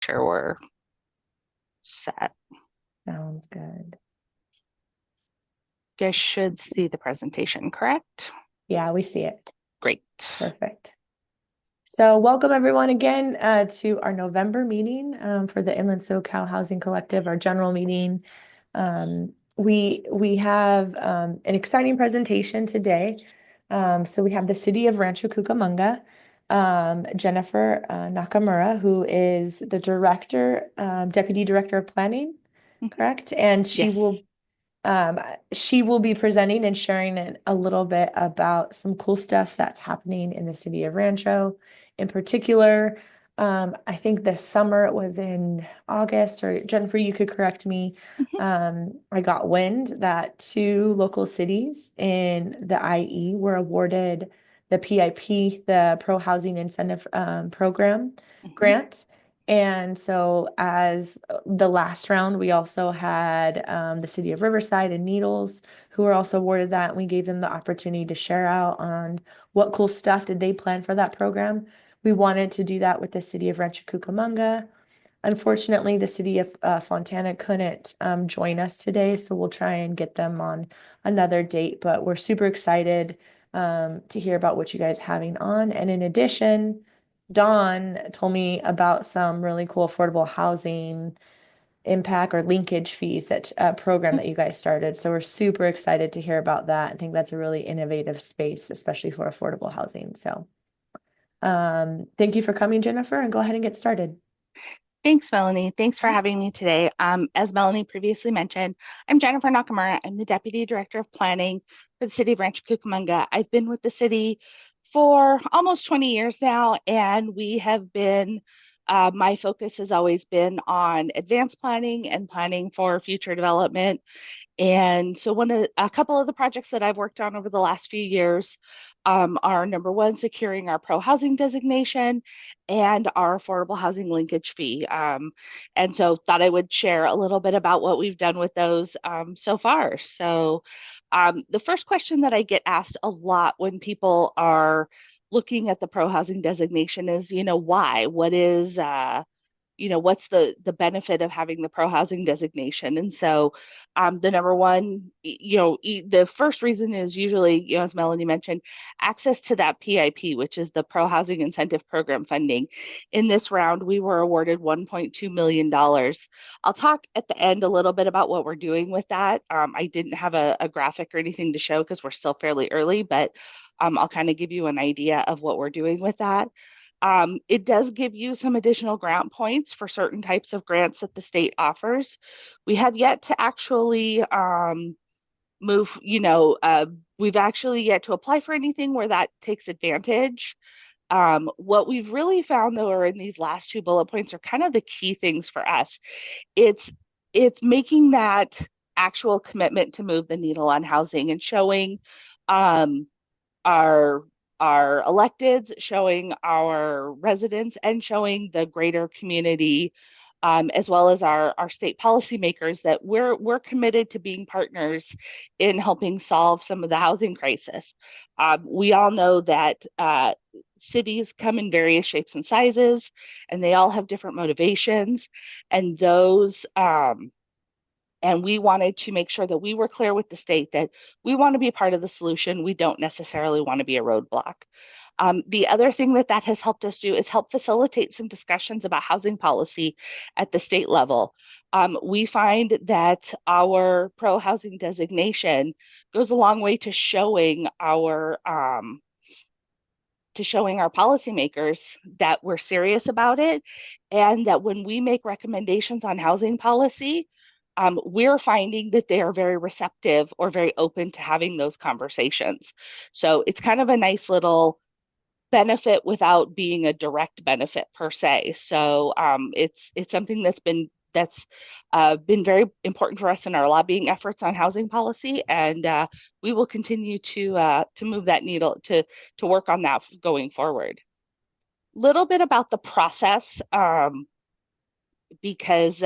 sure we're set. Sounds good. You guys should see the presentation, correct? Yeah, we see it. Great. Perfect. So welcome everyone again to our November meeting for the Inland SoCal Housing Collective, our general meeting. We have an exciting presentation today. So we have the City of Rancho Cucamonga, Jennifer Nakamura, who is the Deputy Director of Planning, Mhm. correct? And Yes. she will be presenting and sharing a little bit about some cool stuff that's happening in the city of Rancho. In particular, I think this summer it was in August, or Jennifer, you could correct me. Mhm. I got wind that two local cities in the IE were awarded the PIP, the Pro Housing Incentive Program Mhm. grant. And so, as the last round, we also had the city of Riverside and Needles, who were also awarded that. And we gave them the opportunity to share out on what cool stuff did they plan for that program. We wanted to do that with the city of Rancho Cucamonga. Unfortunately, the city of Fontana couldn't join us today, so we'll try and get them on another date. But we're super excited to hear about what you guys having on. And in addition, Dawn told me about some really cool affordable housing impact or linkage fees that program that you guys started. So we're super excited to hear about that. I think that's a really innovative space, especially for affordable housing. So thank you for coming, Jennifer, and go ahead and get started. Thanks, Melanie. Thanks for having me today. As Melanie previously mentioned, I'm Jennifer Nakamura. I'm the Deputy Director of Planning for the City of Rancho Cucamonga. I've been with the city for almost 20 years now, and my focus has always been on advanced planning and planning for future development. And so a couple of the projects that I've worked on over the last few years are number one, securing our pro housing designation and our affordable housing linkage fee. And so thought I would share a little bit about what we've done with those so far. So the first question that I get asked a lot when people are looking at the pro housing designation is, why? What's the benefit of having the pro housing designation? And so the number one, the first reason is usually, as Melanie mentioned, access to that PIP, which is the Pro Housing Incentive Program funding. In this round, we were awarded $1.2 million. I'll talk at the end a little bit about what we're doing with that. I didn't have a graphic or anything to show because we're still fairly early, but I'll kind of give you an idea of what we're doing with that. It does give you some additional grant points for certain types of grants that the state offers. We have yet to actually move, we've actually yet to apply for anything where that takes advantage. What we've really found, though, are in these last two bullet points are kind of the key things for us. It's it's making that actual commitment to move the needle on housing and showing um, our our electeds, showing our residents, and showing the greater community, as well as our state policymakers, that we're committed to being partners in helping solve some of the housing crisis. We all know that cities come in various shapes and sizes, and they all have different motivations, and those and we wanted to make sure that we were clear with the state that we want to be part of the solution. We don't necessarily want to be a roadblock. The other thing that has helped us do is help facilitate some discussions about housing policy at the state level. We find that our pro housing designation goes a long way to showing our policymakers that we're serious about it, and that when we make recommendations on housing policy, we're finding that they are very receptive or very open to having those conversations. So it's kind of a nice little benefit without being a direct benefit per se. So it's something that's been very important for us in our lobbying efforts on housing policy, and we will continue to move that needle to work on that going forward. Little bit about the process, because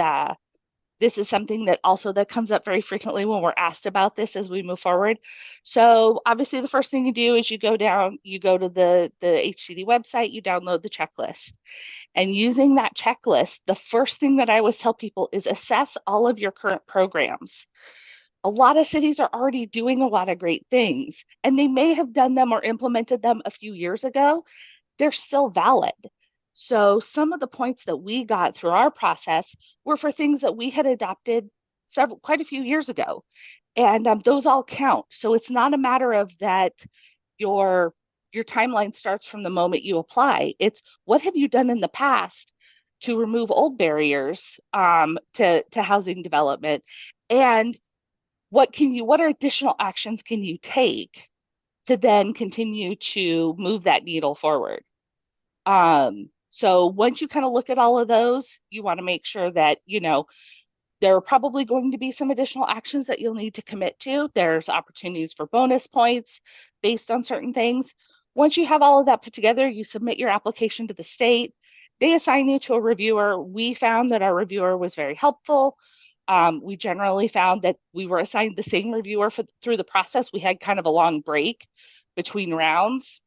this is something that comes up very frequently when we're asked about this as we move forward. So obviously the first thing you do is you go to the HCD website, you download the checklist. And using that checklist, the first thing that I always tell people is assess all of your current programs. A lot of cities are already doing a lot of great things, and they may have done them or implemented them a few years ago. They're still valid. So some of the points that we got through our process were for things that we had adopted quite a few years ago, and those all count. So it's not a matter of that your your timeline starts from the moment you apply. It's what have you done in the past to remove old barriers to housing development, and what are additional actions can you take to then continue to move that needle forward. So once you kind of look at all of those, you want to make sure that, there are probably going to be some additional actions that you'll need to commit to. There's opportunities for bonus points based on certain things. Once you have all of that put together, you submit your application to the state. They assign you to a reviewer. We found that our reviewer was very helpful. We generally found that we were assigned the same reviewer through the process. We had kind of a long break between rounds,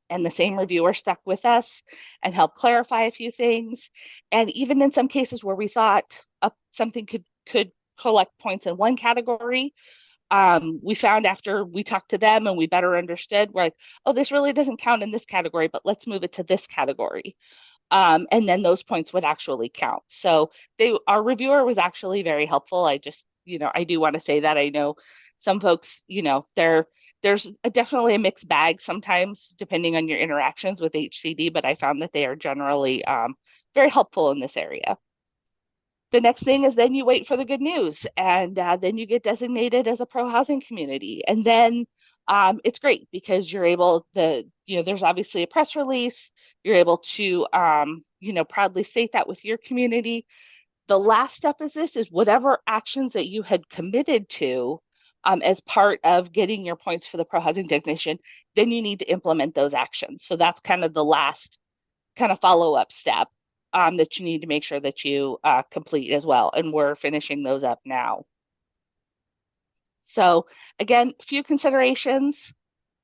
and the same reviewer stuck with us and helped clarify a few things. And even in some cases where we thought something could collect points in one category, we found after we talked to them and we better understood, we're like, oh, this really doesn't count in this category, but let's move it to this category. And then those points would actually count. So our reviewer was actually very helpful. I do want to say that I know some folks, there's definitely a mixed bag sometimes depending on your interactions with HCD, but I found that they are generally very helpful in this area. The next thing is then you wait for the good news, and then you get designated as a pro-housing community. And then it's great because you're able there's obviously a press release. You're able to, proudly state that with your community. The last step is whatever actions that you had committed to as part of getting your points for the pro-housing designation, then you need to implement those actions. So that's kind of the last kind of follow-up step that you need to make sure that you complete as well. And we're finishing those up now. So again, a few considerations.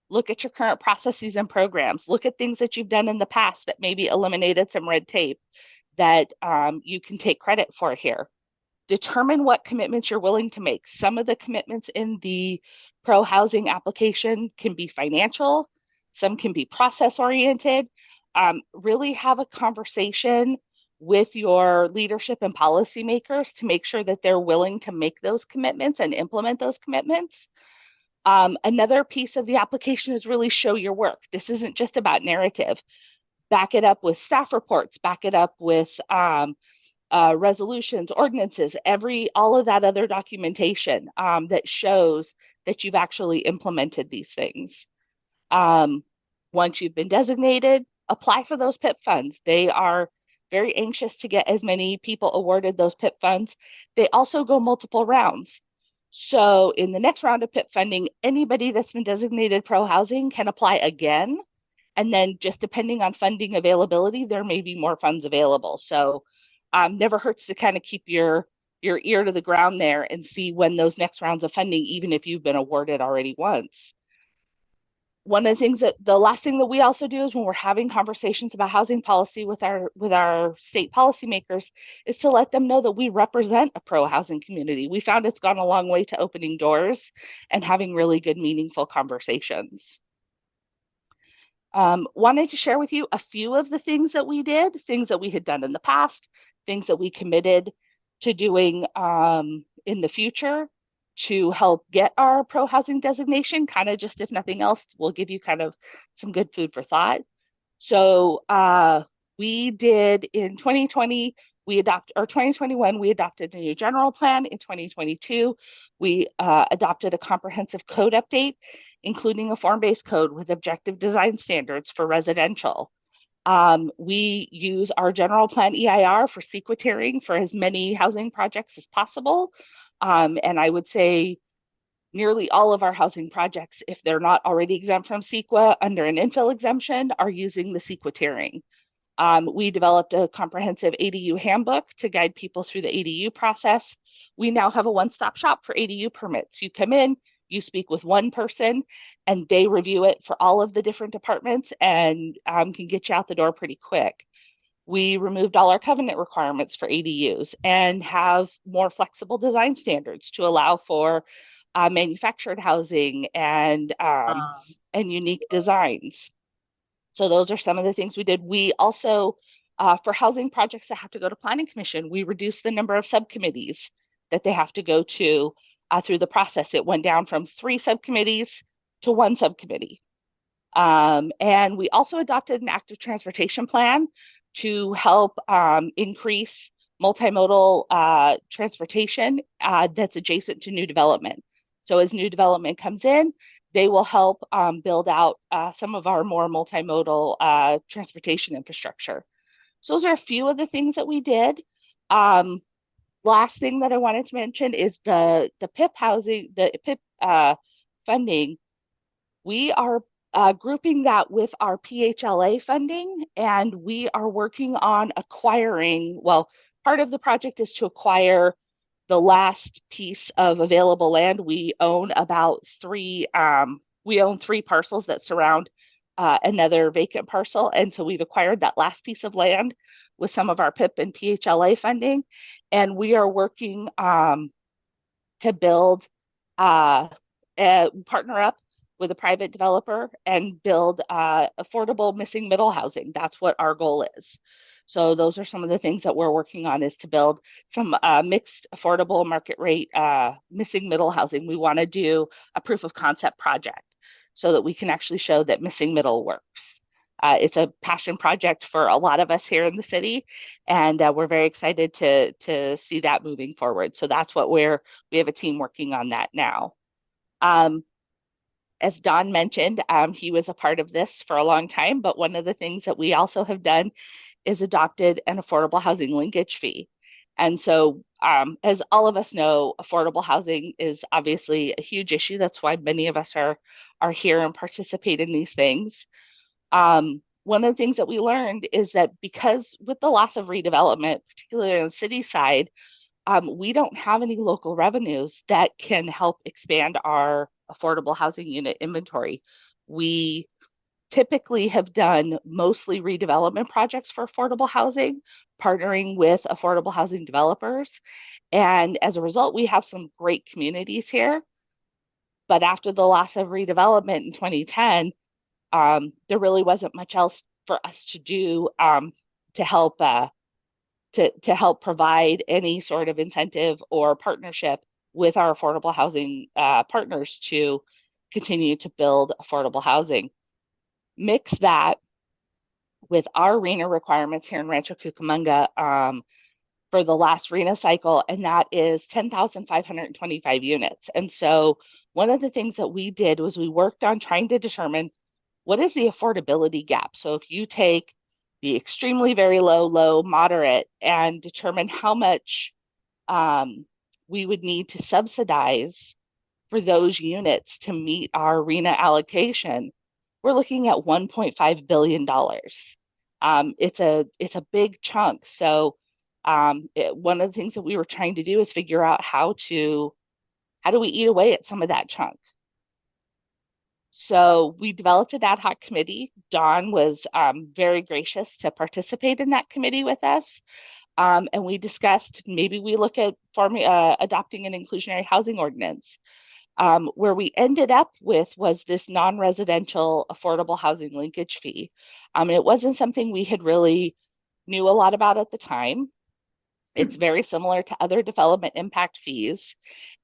Look at your current processes and programs. Look at things that you've done in the past that maybe eliminated some red tape that you can take credit for here. Determine what commitments you're willing to make. Some of the commitments in the pro housing application can be financial, some can be process oriented. Really have a conversation with your leadership and policymakers to make sure that they're willing to make those commitments and implement those commitments. Another piece of the application is really show your work. This isn't just about narrative. Back it up with staff reports, back it up with resolutions, ordinances, all of that other documentation that shows that you've actually implemented these things. Once you've been designated, apply for those PIP funds. They are very anxious to get as many people awarded those PIP funds. They also go multiple rounds. So in the next round of PIP funding, anybody that's been designated pro housing can apply again. And then just depending on funding availability, there may be more funds available. So never hurts to kind of keep your ear to the ground there and see when those next rounds of funding, even if you've been awarded already once. One of the things the last thing that we also do is when we're having conversations about housing policy with our state policymakers is to let them know that we represent a pro housing community. We found it's gone a long way to opening doors and having really good, meaningful conversations. Wanted to share with you a few of the things that we did, things that we had done in the past, things that we committed to doing in the future to help get our pro housing designation, kind of just if nothing else, we'll give you kind of some good food for thought. So we did in 2020, 2021, we adopted a new general plan. In 2022, we adopted a comprehensive code update, including a form-based code with objective design standards for residential. We use our general plan EIR for CEQA tiering for as many housing projects as possible. And I would say nearly all of our housing projects, if they're not already exempt from CEQA under an infill exemption, are using the CEQA tiering. We developed a comprehensive ADU handbook to guide people through the ADU process. We now have a one-stop shop for ADU permits. You come in, you speak with one person, and they review it for all of the different departments and can get you out the door pretty quick. We removed all our covenant requirements for ADUs and have more flexible design standards to allow for manufactured housing and unique designs. So those are some of the things we did. We also, for housing projects that have to go to Planning Commission, we reduced the number of subcommittees that they have to go to through the process. It went down from 3 subcommittees to 1 subcommittee. And we also adopted an active transportation plan to help increase multimodal transportation that's adjacent to new development. So as new development comes in, they will help build out some of our more multimodal transportation infrastructure. So those are a few of the things that we did. Um, Last thing that I wanted to mention is the PIP housing, the PIP funding. We are grouping that with our PHLA funding, and we are working on acquiring, well, part of the project is to acquire the last piece of available land. We own 3 parcels that surround another vacant parcel. And so we've acquired that last piece of land with some of our PIP and PHLA funding. And we are working to build, uh, partner up with a private developer and build affordable missing middle housing. That's what our goal is. So those are some of the things that we're working on, is to build some mixed affordable market rate missing middle housing. We want to do a proof of concept project so that we can actually show that missing middle works. It's a passion project for a lot of us here in the city, and we're very excited to see that moving forward. So that's what we have a team working on that now. Um, as Don mentioned, he was a part of this for a long time, but one of the things that we also have done is adopted an affordable housing linkage fee. And so, as all of us know, affordable housing is obviously a huge issue. That's why many of us are here and participate in these things. One of the things that we learned is that because with the loss of redevelopment, particularly on the city side, we don't have any local revenues that can help expand our affordable housing unit inventory. We typically have done mostly redevelopment projects for affordable housing, partnering with affordable housing developers. And as a result, we have some great communities here. But after the loss of redevelopment in 2010, there really wasn't much else for us to do to help to help provide any sort of incentive or partnership with our affordable housing partners to continue to build affordable housing. Mix that with our RENA requirements here in Rancho Cucamonga for the last RENA cycle, and that is 10,525 units. And so one of the things that we did was we worked on trying to determine what is the affordability gap. So if you take the extremely very low, low, moderate, and determine how much we would need to subsidize for those units to meet our RENA allocation, we're looking at $1.5 billion. It's a big chunk. So one of the things that we were trying to do is figure out how do we eat away at some of that chunk. So we developed an ad hoc committee. Dawn was very gracious to participate in that committee with us. And we discussed maybe we look at adopting an inclusionary housing ordinance. Where we ended up with was this non-residential affordable housing linkage fee. It wasn't something we had really knew a lot about at the time. It's very similar to other development impact fees,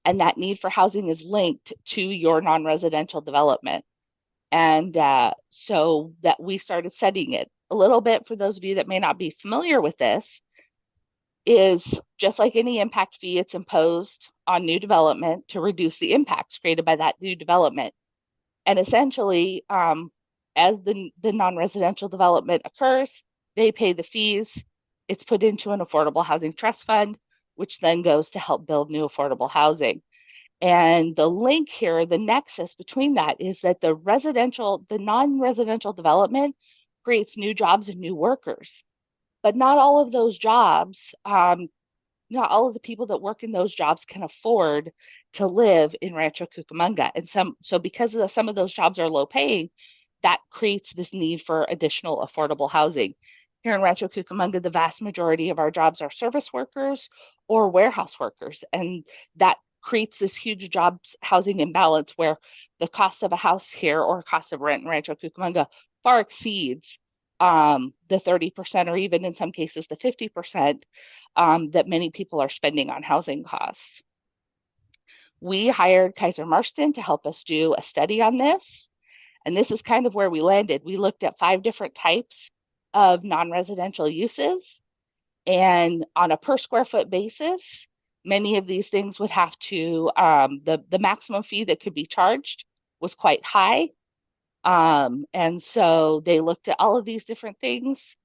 and that need for housing is linked to your non-residential development. And so that we started studying it a little bit. For those of you that may not be familiar with this, is just like any impact fee, it's imposed on new development to reduce the impacts created by that new development. And essentially, as the non-residential development occurs, they pay the fees. It's put into an affordable housing trust fund, which then goes to help build new affordable housing. And the link here, the nexus between that is that the non-residential development creates new jobs and new workers. But not all of those jobs, not all of the people that work in those jobs can afford to live in Rancho Cucamonga. And so because some of those jobs are low paying, that creates this need for additional affordable housing. Here in Rancho Cucamonga, the vast majority of our jobs are service workers or warehouse workers. And that creates this huge jobs housing imbalance where the cost of a house here or cost of rent in Rancho Cucamonga far exceeds the 30% or even in some cases the 50% that many people are spending on housing costs. We hired Kaiser Marston to help us do a study on this. And this is kind of where we landed. We looked at 5 different types of non-residential uses. And on a per square foot basis, many of these things would have to, the maximum fee that could be charged was quite high. And so they looked at all of these different things.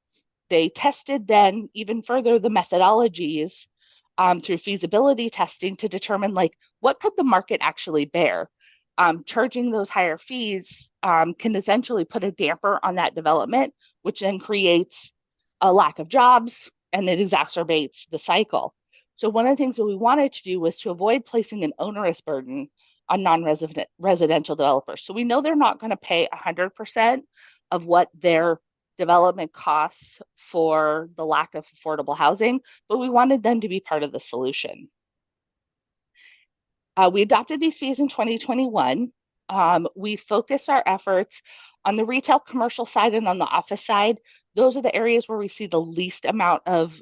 They tested then even further the methodologies through feasibility testing to determine like what could the market actually bear. Charging those higher fees can essentially put a damper on that development, which then creates a lack of jobs and it exacerbates the cycle. So one of the things that we wanted to do was to avoid placing an onerous burden on non-resident residential developers. So we know they're not going to pay 100% of what their development costs for the lack of affordable housing, but we wanted them to be part of the solution. We adopted these fees in 2021. We focused our efforts on the retail commercial side and on the office side. Those are the areas where we see the least amount of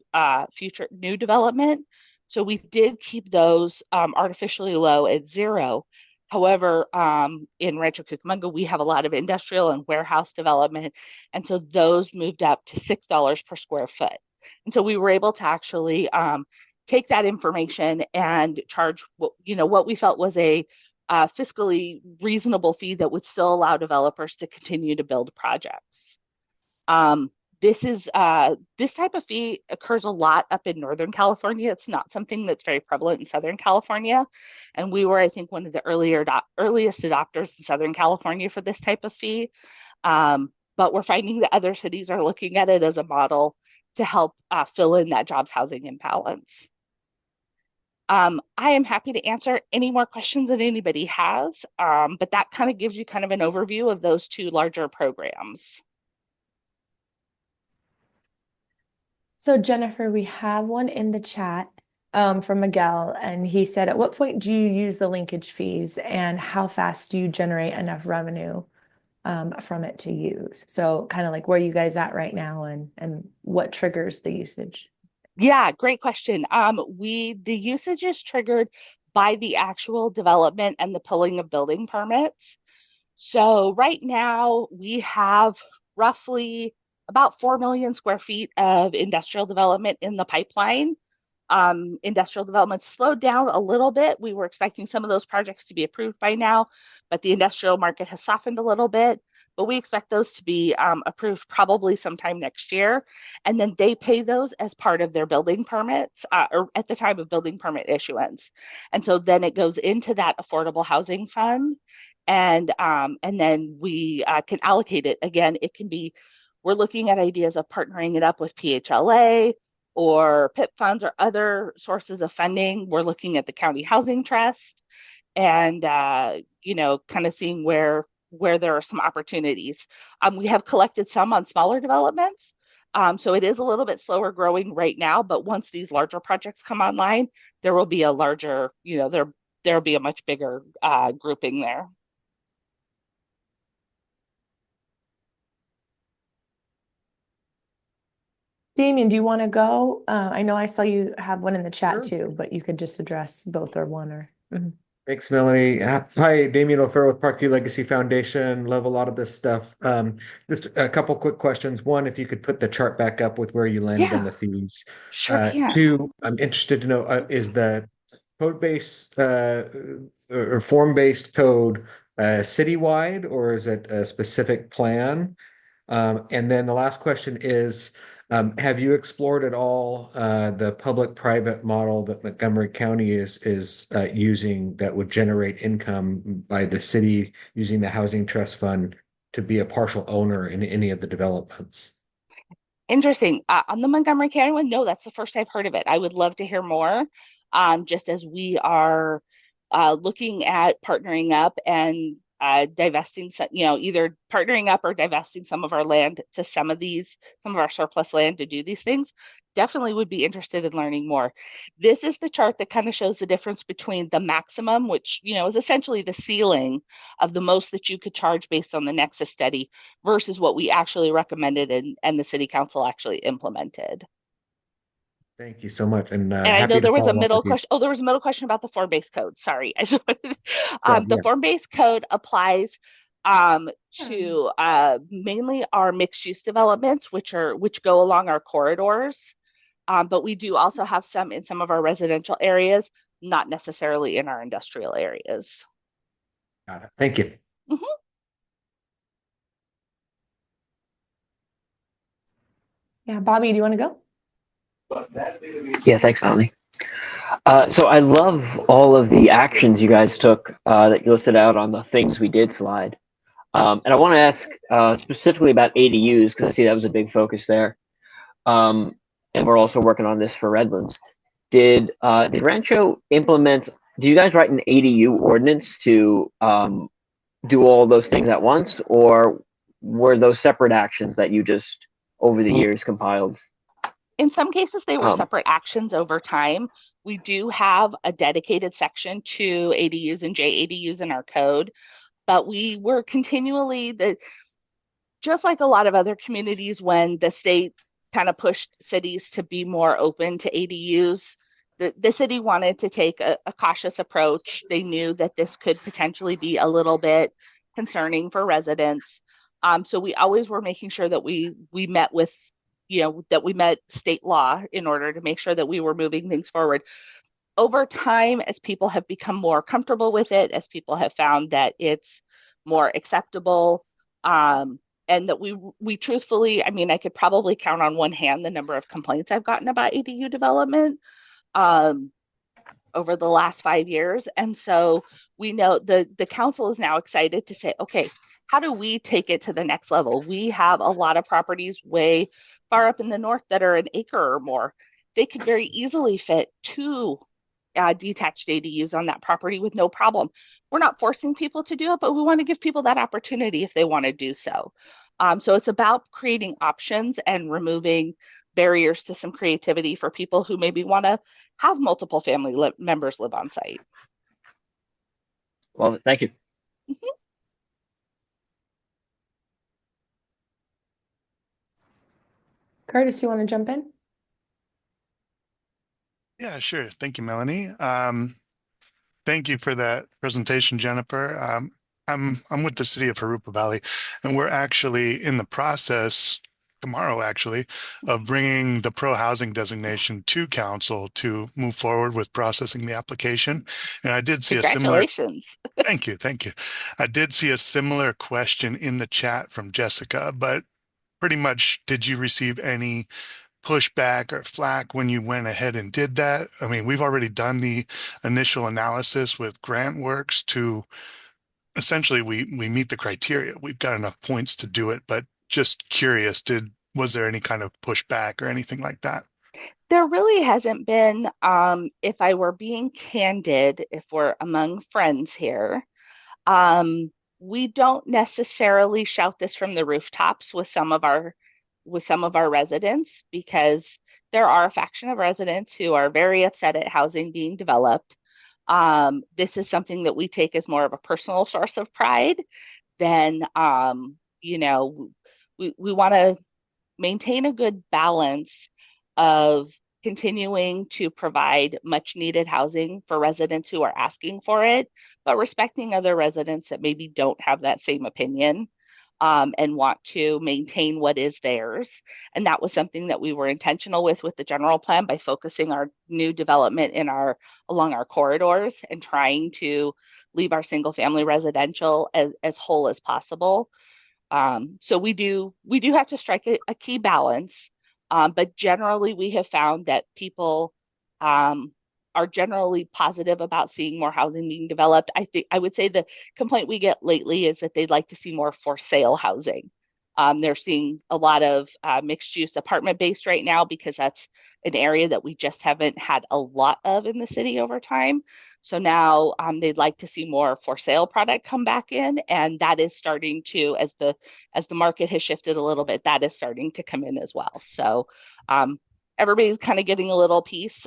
future new development. So we did keep those artificially low at 0. However, in Rancho Cucamonga, we have a lot of industrial and warehouse development. And so those moved up to $6 per square foot. And so we were able to actually take that information and charge what we felt was a fiscally reasonable fee that would still allow developers to continue to build projects. This type of fee occurs a lot up in Northern California. It's not something that's very prevalent in Southern California. And we were, I think, one of the earliest adopters in Southern California for this type of fee. But we're finding that other cities are looking at it as a model to help fill in that jobs housing imbalance. I am happy to answer any more questions that anybody has, but that kind of gives you kind of an overview of those 2 larger programs. So Jennifer, we have one in the chat from Miguel, and he said, at what point do you use the linkage fees and how fast do you generate enough revenue from it to use? So kind of like where are you guys at right now and what triggers the usage? Yeah, great question. The usage is triggered by the actual development and the pulling of building permits. So right now we have roughly about 4 million square feet of industrial development in the pipeline. Industrial development slowed down a little bit. We were expecting some of those projects to be approved by now, but the industrial market has softened a little bit. But we expect those to be approved probably sometime next year. And then they pay those as part of their building permits or at the time of building permit issuance. And so then it goes into that affordable housing fund. And then we can allocate it. Again, it can be, we're looking at ideas of partnering it up with PHLA or PIP funds or other sources of funding. We're looking at the county housing trust and kind of seeing where there are some opportunities. We have collected some on smaller developments. So it is a little bit slower growing right now, but once these larger projects come online, there will be a larger, there'll be a much bigger grouping there. Damien, do you want to go? I know I saw you have one in the chat Sure. too, but you could just address both or one or. Thanks, Melanie. Hi, Damien O'Farrell with Parkview Legacy Foundation. Love a lot of this stuff. Just a couple quick questions. One, if you could put the chart back up with where you landed on Yeah, the fees. sure can. 2, I'm interested to know, is the code-based or form-based code citywide, or is it a specific plan? And then the last question is, have you explored at all the public-private model that Montgomery County is using that would generate income by the city using the Housing Trust Fund to be a partial owner in any of the developments? Interesting. On the Montgomery County one, no, that's the first I've heard of it. I would love to hear more, just as we are looking at partnering up and divesting some, either partnering up or divesting some of our land to some of our surplus land to do these things, definitely would be interested in learning more. This is the chart that kind of shows the difference between the maximum, which, is essentially the ceiling of the most that you could charge based on the Nexus study versus what we actually recommended and the city council actually implemented. Thank you so much, and And I know happy to there was a follow up middle with you. question. Oh, there was a middle question about the form-based code. Sorry. Sorry, The yes. form-based code applies to mainly our mixed-use developments, which go along our corridors. But we do also have some in some of our residential areas, not necessarily in our industrial areas. Got it. Thank you. Mhm. Yeah, Bobby, do you want to go? Yeah, thanks, Melanie. So I love all of the actions you guys took that you listed out on the things we did slide. And I want to ask specifically about ADUs because I see that was a big focus there. And we're also working on this for Redlands. Did Rancho implement? Did you guys write an ADU ordinance to do all those things at once, or were those separate actions that you just over the years compiled? In some cases, they were Um, separate actions over time. We do have a dedicated section to ADUs and JADUs in our code, but we were continually the just like a lot of other communities, when the state kind of pushed cities to be more open to ADUs, the city wanted to take a cautious approach. They knew that this could potentially be a little bit concerning for residents. So we always were making sure that we met with, that we met state law in order to make sure that we were moving things forward. Over time, as people have become more comfortable with it, as people have found that it's more acceptable, um, and that we truthfully, I mean, I could probably count on one hand the number of complaints I've gotten about ADU development um, over the last 5 years. And so we know the council is now excited to say, okay, how do we take it to the next level? We have a lot of properties way far up in the north that are an acre or more. They could very easily fit two detached ADUs on that property with no problem. We're not forcing people to do it, but we want to give people that opportunity if they want to do so. So it's about creating options and removing barriers to some creativity for people who maybe want to have multiple members live on site. well, thank you. Mhm. Curtis, you want to jump in? Yeah, sure. Thank you, Melanie. Thank you for that presentation, Jennifer. I'm with the city of Harupa Valley, and we're actually in the process tomorrow, actually, of bringing the pro housing designation to council to move forward with processing the application. And I did see a similar, Congratulations. thank you. I did see a similar question in the chat from Jessica, but pretty much, did you receive any pushback or flack when you went ahead and did that? I mean, we've already done the initial analysis with GrantWorks to essentially we meet the criteria. We've got enough points to do it, but just curious, was there any kind of pushback or anything like that? There really hasn't been, if I were being candid, if we're among friends here, Um, we don't necessarily shout this from the rooftops with some of our residents because there are a faction of residents who are very upset at housing being developed. This is something that we take as more of a personal source of pride than we want to maintain a good balance of continuing to provide much needed housing for residents who are asking for it, but respecting other residents that maybe don't have that same opinion and want to maintain what is theirs. And that was something that we were intentional with the general plan by focusing our new development in our along our corridors and trying to leave our single family residential as whole as possible. So we do have to strike a key balance, but generally we have found that people um, are generally positive about seeing more housing being developed. I would say the complaint we get lately is that they'd like to see more for sale housing. They're seeing a lot of mixed use apartment based right now because that's an area that we just haven't had a lot of in the city over time. So now they'd like to see more for sale product come back in, and that is starting to, as the market has shifted a little bit, that is starting to come in as well. So um, everybody's kind of getting a little piece,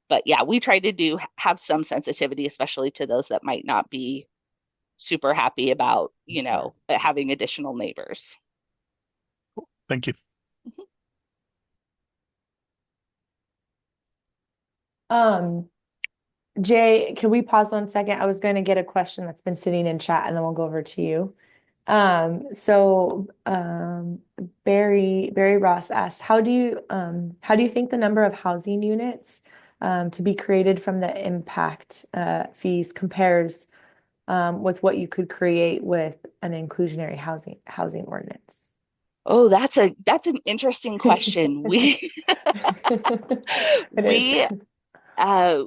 but yeah, we try to have some sensitivity, especially to those that might not be super happy about having additional neighbors. Thank you. Um, Jay, can we pause 1 second? I was going to get a question that's been sitting in chat and then we'll go over to you. Barry Ross asked, how do you think the number of housing units to be created from the impact fees compares with what you could create with an inclusionary housing ordinance? Oh, that's an interesting question. It is. We uh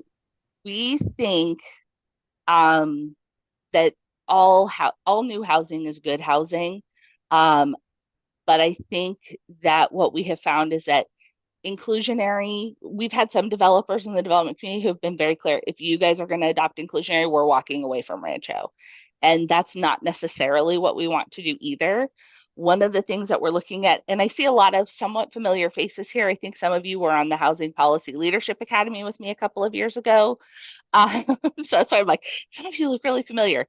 we think um that all new housing is good housing. Um, but I think that what we have found is that inclusionary, we've had some developers in the development community who have been very clear, if you guys are going to adopt inclusionary, we're walking away from Rancho. And that's not necessarily what we want to do either. One of the things that we're looking at, and I see a lot of somewhat familiar faces here. I think some of you were on the Housing Policy Leadership Academy with me a couple of years ago. Uh, so that's why I'm like, some of you look really familiar.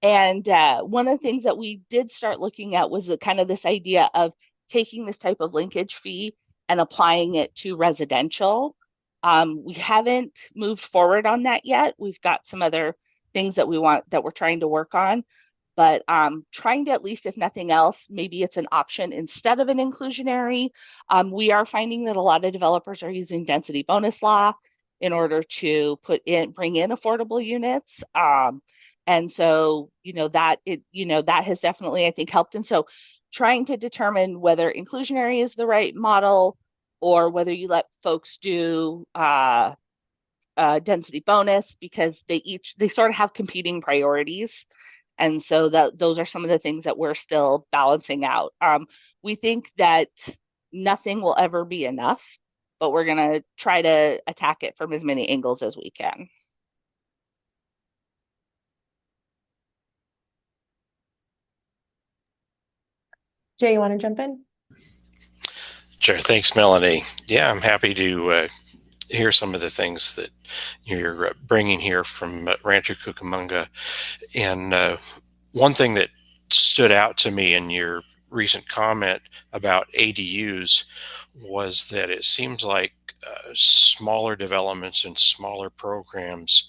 And one of the things that we did start looking at was the kind of this idea of taking this type of linkage fee and applying it to residential. We haven't moved forward on that yet. We've got some other things that we're trying to work on, but trying to, at least if nothing else, maybe it's an option instead of an inclusionary. We are finding that a lot of developers are using density bonus law in order to bring in affordable units. And so, that has definitely, I think, helped. And so trying to determine whether inclusionary is the right model or whether you let folks do density bonus, because they sort of have competing priorities. And so those are some of the things that we're still balancing out. We think that nothing will ever be enough, but we're going to try to attack it from as many angles as we can. Jay, you want to jump in? Sure. Thanks, Melanie. Yeah, I'm happy to hear some of the things that you're bringing here from Rancho Cucamonga. And one thing that stood out to me in your recent comment about ADUs was that it seems like smaller developments and smaller programs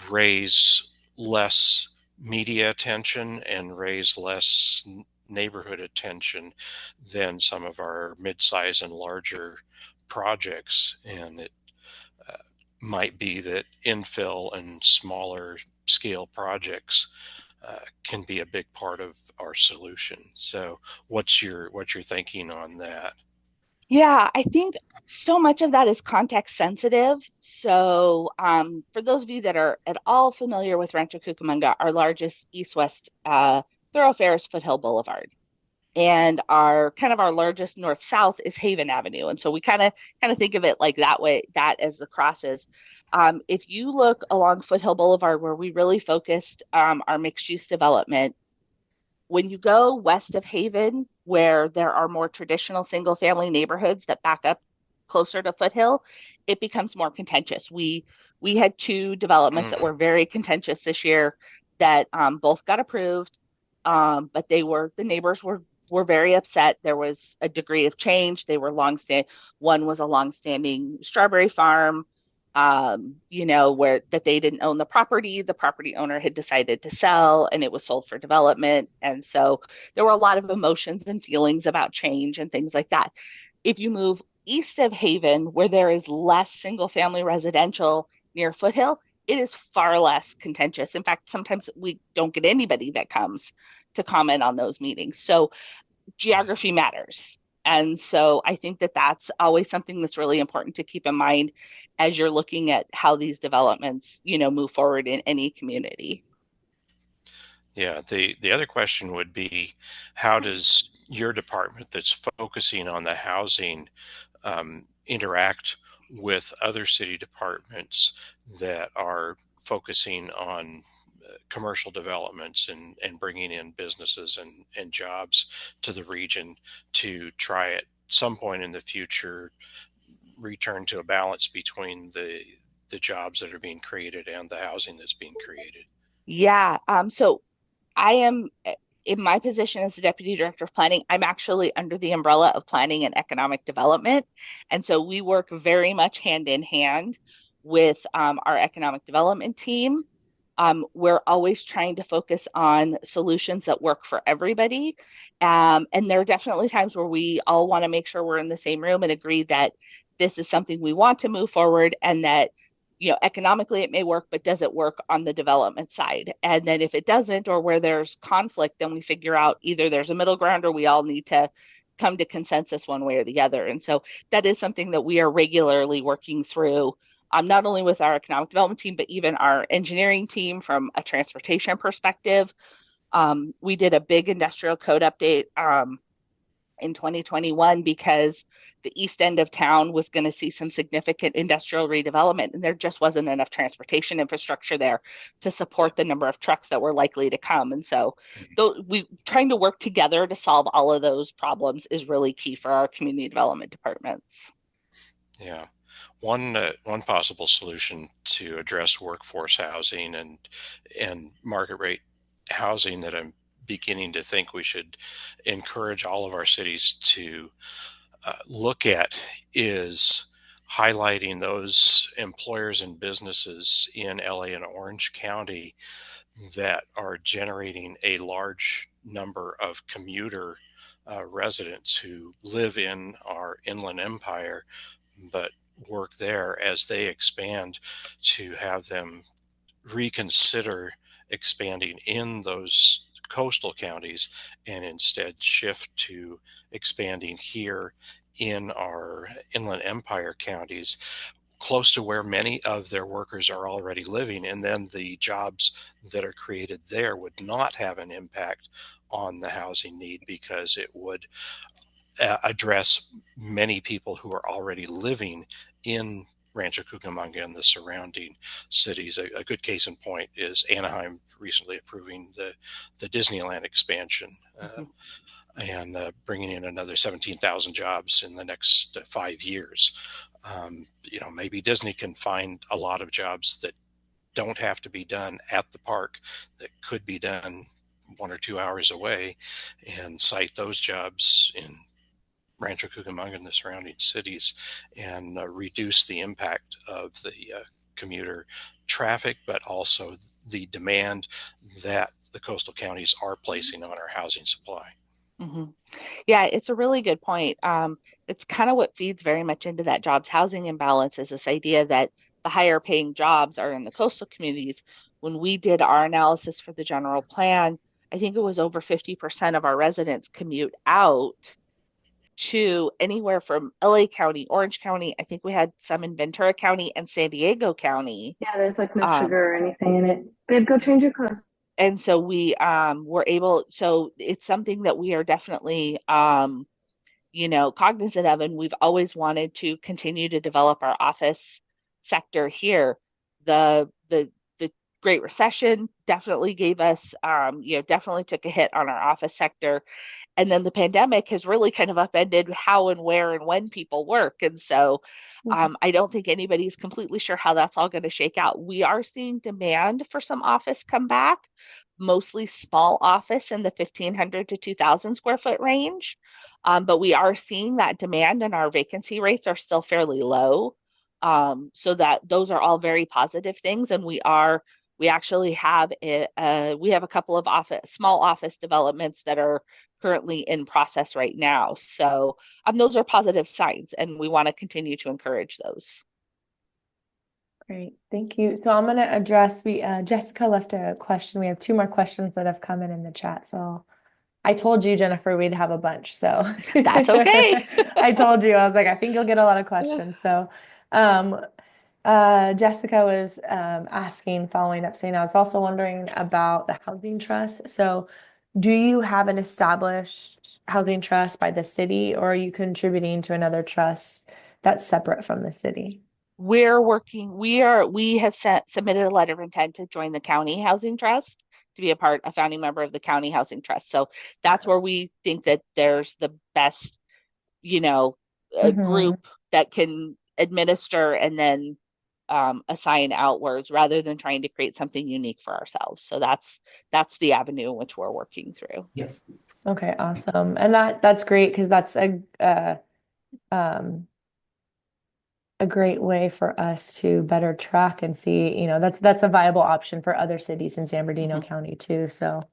raise less media attention and raise less neighborhood attention than some of our mid-size and larger projects. And it uh, might be that infill and smaller scale projects can be a big part of our solution. So what's your thinking on that? Yeah, I think so much of that is context sensitive. So, for those of you that are at all familiar with Rancho Cucamonga, our largest east-west thoroughfare is Foothill Boulevard, and our largest north-south is Haven Avenue. And so we kind of think of it like that way, that as the crosses. If you look along Foothill Boulevard, where we really focused our mixed-use development, when you go west of Haven, where there are more traditional single family neighborhoods that back up closer to Foothill, it becomes more contentious. We had two developments that were very contentious this year that both got approved, but the neighbors were very upset. There was a degree of change. They were longstanding. One was a longstanding strawberry farm, where that they didn't own the property. The property owner had decided to sell, and it was sold for development. And so there were a lot of emotions and feelings about change and things like that. If you move east of Haven, where there is less single family residential near Foothill, it is far less contentious. In fact, sometimes we don't get anybody that comes to comment on those meetings. So geography matters. And so I think that that's always something that's really important to keep in mind as you're looking at how these developments, move forward in any community. Yeah, the other question would be, how does your department that's focusing on the housing interact with other city departments that are focusing on commercial developments and bringing in businesses and jobs to the region to try at some point in the future return to a balance between the jobs that are being created and the housing that's being created. Yeah. So I am in my position as the Deputy Director of Planning, I'm actually under the umbrella of Planning and Economic Development. And so we work very much hand in hand with our economic development team. We're always trying to focus on solutions that work for everybody. And there are definitely times where we all want to make sure we're in the same room and agree that this is something we want to move forward and that, economically it may work, but does it work on the development side? And then if it doesn't, or where there's conflict, then we figure out either there's a middle ground or we all need to come to consensus one way or the other. And so that is something that we are regularly working through, not only with our economic development team, but even our engineering team from a transportation perspective. We did a big industrial code update in 2021 because the east end of town was going to see some significant industrial redevelopment, and there just wasn't enough transportation infrastructure there to support the number of trucks that were likely to come. And so, we trying to work together to solve all of those problems is really key for our community development departments. Yeah. One possible solution to address workforce housing and market rate housing that I'm beginning to think we should encourage all of our cities to look at is highlighting those employers and businesses in LA and Orange County that are generating a large number of commuter residents who live in our inland empire but work there as they expand, to have them reconsider expanding in those coastal counties and instead shift to expanding here in our inland empire counties close to where many of their workers are already living, and then the jobs that are created there would not have an impact on the housing need because it would address many people who are already living in Rancho Cucamonga and the surrounding cities. A good case in point is Anaheim recently approving the Disneyland expansion Mhm. and bringing in another 17,000 jobs in the next 5 years. Maybe Disney can find a lot of jobs that don't have to be done at the park, that could be done 1 or 2 hours away, and site those jobs in Rancho Cucamonga and the surrounding cities and reduce the impact of the commuter traffic, but also the demand that the coastal counties are placing on our housing supply. Mhm. Yeah, it's a really good point. It's kind of what feeds very much into that jobs housing imbalance is this idea that the higher paying jobs are in the coastal communities. When we did our analysis for the general plan, I think it was over 50% of our residents commute out to anywhere from LA County, Orange County. I think we had some in Ventura County and San Diego County. Yeah, there's like no Um, sugar or anything in it. Babe, go change your clothes. and so we were able, so it's something that we are definitely cognizant of, and we've always wanted to continue to develop our office sector here. The Great Recession definitely gave us, definitely took a hit on our office sector. And then the pandemic has really kind of upended how and where and when people work. And so I don't think anybody's completely sure how that's all going to shake out. We are seeing demand for some office come back, mostly small office in the 1,500 to 2,000 square foot range. But we are seeing that demand and our vacancy rates are still fairly low. So that those are all very positive things. And we actually have we have a couple of small office developments that are currently in process right now. So those are positive signs, and we want to continue to encourage those. Great, thank you. So I'm going to address, Jessica left a question. We have two more questions that have come in the chat. So I told you, Jennifer, we'd have a bunch. So That's okay. I told you, I was like, I think you'll get a lot of questions. So Jessica was asking, following up, saying, I was also wondering about the housing trust. So Do you have an established housing trust by the city, or are you contributing to another trust that's separate from the city? We have submitted a letter of intent to join the county housing trust to be a founding member of the county housing trust. So that's where we think that there's the best, you know, Hmm. group that can administer and then assign outwards rather than trying to create something unique for ourselves. So that's the avenue in which we're working through. Okay, awesome. And that's great because that's um a great way for us to better track and see, that's a viable option for other cities in San Bernardino Mhm. County too. So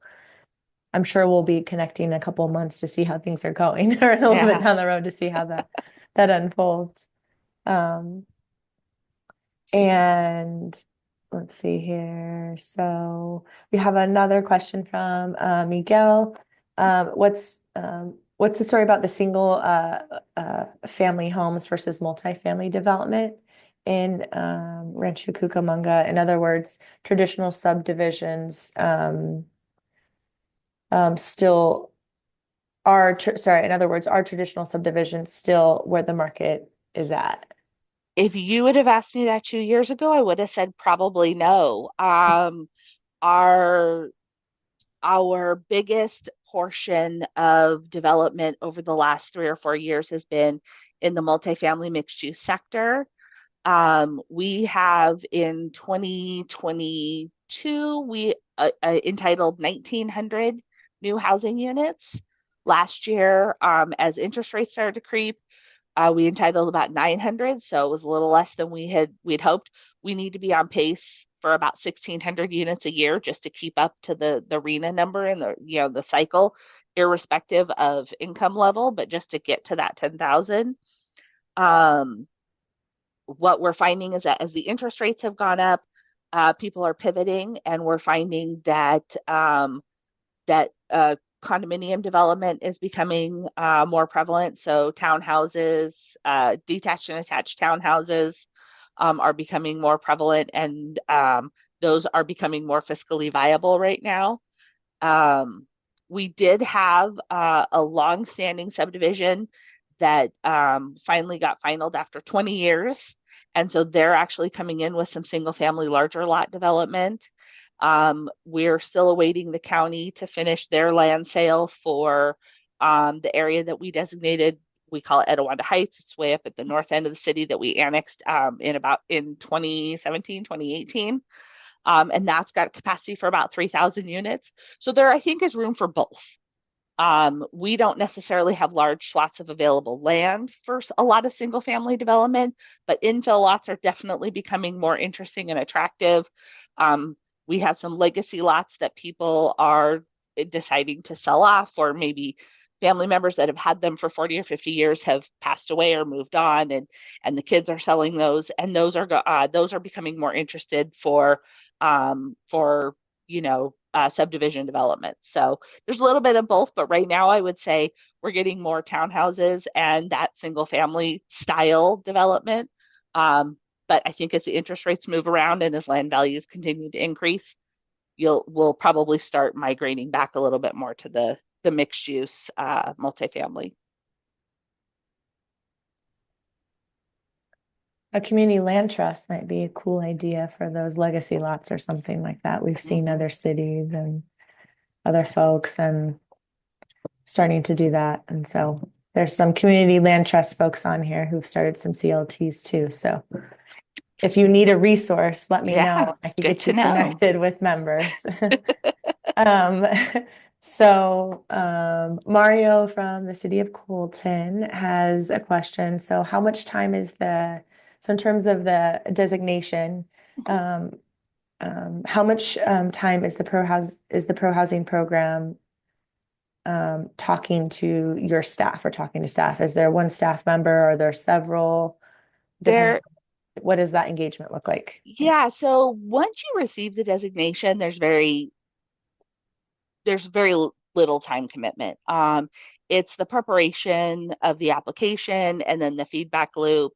I'm sure we'll be connecting in a couple of months to see how things are going, or a little bit Yeah. down the road to see how that unfolds. Um, and let's see here. So we have another question from Miguel. What's the story about the single family homes versus multifamily development in Rancho Cucamonga? In other words, traditional subdivisions still sorry, in other words, are traditional subdivisions still where the market is at? If you would have asked me that 2 years ago, I would have said probably no. Our our biggest portion of development over the last 3 or 4 years has been in the multifamily mixed use sector. We have in 2022, we entitled 1,900 new housing units. Last year, as interest rates started to creep, we entitled about 900, so it was a little less than we'd hoped. We need to be on pace for about 1,600 units a year just to keep up to the RENA number and the cycle, irrespective of income level, but just to get to that 10,000. Um, what we're finding is that as the interest rates have gone up, people are pivoting, and we're finding that condominium development is becoming more prevalent. So townhouses, detached and attached townhouses are becoming more prevalent, and those are becoming more fiscally viable right now. Um, we did have a long-standing subdivision that finally got finalized after 20 years. And so they're actually coming in with some single-family larger lot development. We're still awaiting the county to finish their land sale for the area that we designated. We call it Etiwanda Heights. It's way up at the north end of the city that we annexed in 2017, 2018. And that's got capacity for about 3,000 units. So there, I think, is room for both. We don't necessarily have large swaths of available land for a lot of single family development, but infill lots are definitely becoming more interesting and attractive. Um, we have some legacy lots that people are deciding to sell off, or maybe family members that have had them for 40 or 50 years have passed away or moved on, and the kids are selling those, and those are becoming more interested for subdivision development. So there's a little bit of both, but right now I would say we're getting more townhouses and that single family style development. Um, but I think as the interest rates move around and as land values continue to increase, we'll probably start migrating back a little bit more to the mixed use multifamily. A community land trust might be a cool idea for those legacy lots or something like that. We've seen Mhm. other cities and other folks and starting to do that. And so there's some community land trust folks on here who've started some CLTs too. So if you need a resource, let me Yeah, know. I could good get to you know. connected with members. Um, Mario from the city of Colton has a question. So how much time so in terms of the designation, um, how much time is the pro housing program talking to your staff or talking to staff? Is there one staff member? Or are there several? Depending, There, what does that engagement look like? yeah, so once you receive the designation, there's very little time commitment. It's the preparation of the application and then the feedback loop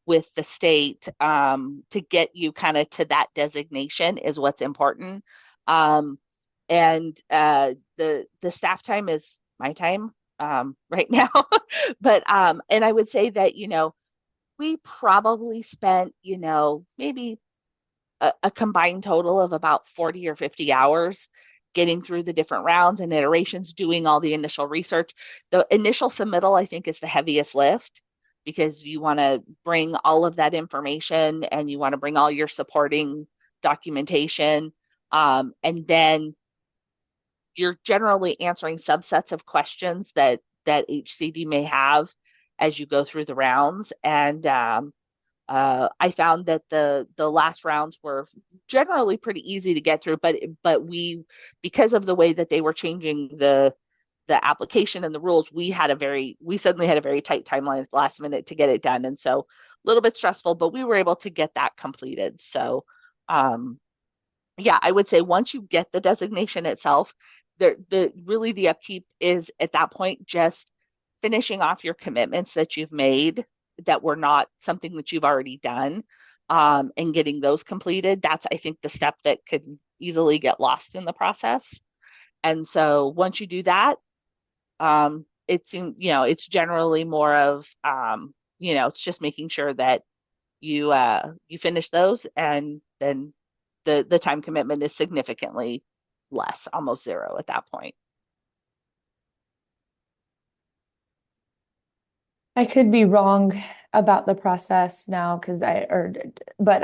with the state to get you kind of to that designation is what's important. Um, and the staff time is my time right now. But and I would say that, we probably spent, maybe a combined total of about 40 or 50 hours getting through the different rounds and iterations, doing all the initial research. The initial submittal, I think, is the heaviest lift because you want to bring all of that information and you want to bring all your supporting documentation. And then you're generally answering subsets of questions that HCD may have as you go through the rounds. And I found that the last rounds were generally pretty easy to get through, but we, because of the way that they were changing the application and the rules, we suddenly had a very tight timeline at the last minute to get it done, and so a little bit stressful, but we were able to get that completed. So, yeah, I would say once you get the designation itself, the upkeep is at that point just finishing off your commitments that you've made that were not something that you've already done, and getting those completed. That's, I think, the step that could easily get lost in the process. And so once you do that, it seems, it's generally more of, it's just making sure that you finish those, and then the time commitment is significantly less, almost zero at that point. I could be wrong about the process now because but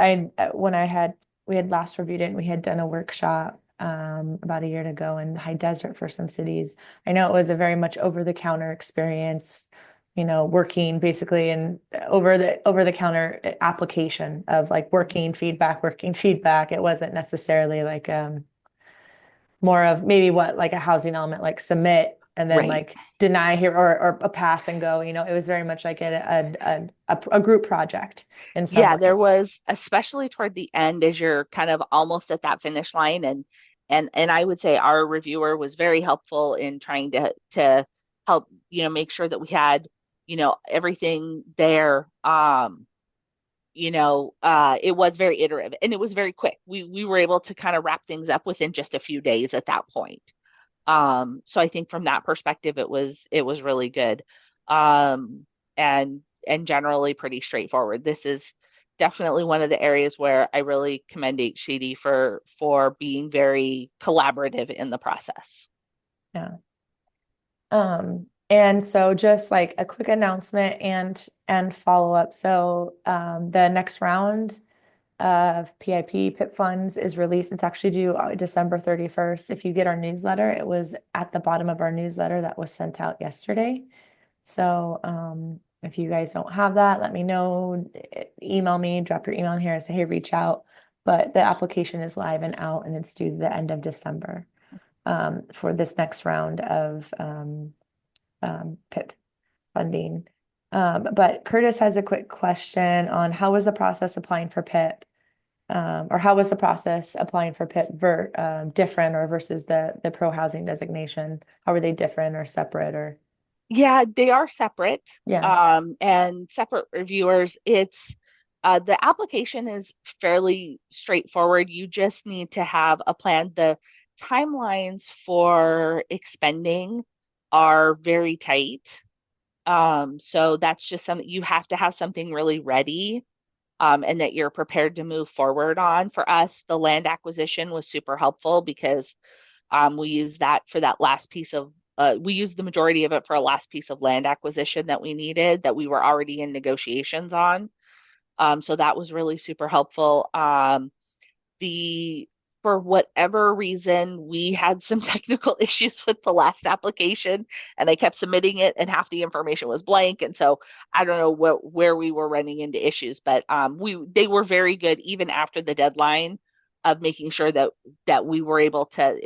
when we had last reviewed it and we had done a workshop about a year ago in high desert for some cities. I know it was a very much over the counter experience, working basically in over the counter application of like working feedback. It wasn't necessarily like more of maybe what like a housing element, like submit and then Right. like deny here or a pass and go. It was very much like a group project in some Yeah, there ways. was, especially toward the end as you're kind of almost at that finish line, and I would say our reviewer was very helpful in trying to help, make sure that we had, everything there. It was very iterative and it was very quick. We were able to kind of wrap things up within just a few days at that point. So I think from that perspective, it was really good. Um, and generally pretty straightforward. This is definitely one of the areas where I really commend HCD for being very collaborative in the process. Yeah. And so just like a quick announcement and follow up. So the next round of PIP funds is released. It's actually due December 31st. If you get our newsletter, it was at the bottom of our newsletter that was sent out yesterday. So if you guys don't have that, let me know. Email me, drop your email in here and say, hey, reach out. But the application is live and out and it's due the end of December for this next round of PIP funding. But Curtis has a quick question on how was the process applying for PIP? Or how was the process applying for PIP different or versus the pro housing designation? How were they different or separate or? Yeah, they are separate, Yeah. and separate reviewers. The application is fairly straightforward. You just need to have a plan. The timelines for expending are very tight. So that's just something you have to have something really ready, and that you're prepared to move forward on. For us, the land acquisition was super helpful because we used that for that last piece of, we used the majority of it for a last piece of land acquisition that we needed, that we were already in negotiations on. So that was really super helpful. The For whatever reason, we had some technical issues with the last application, and I kept submitting it, and half the information was blank. And so I don't know where we were running into issues, but they were very good even after the deadline of making sure that we were able to.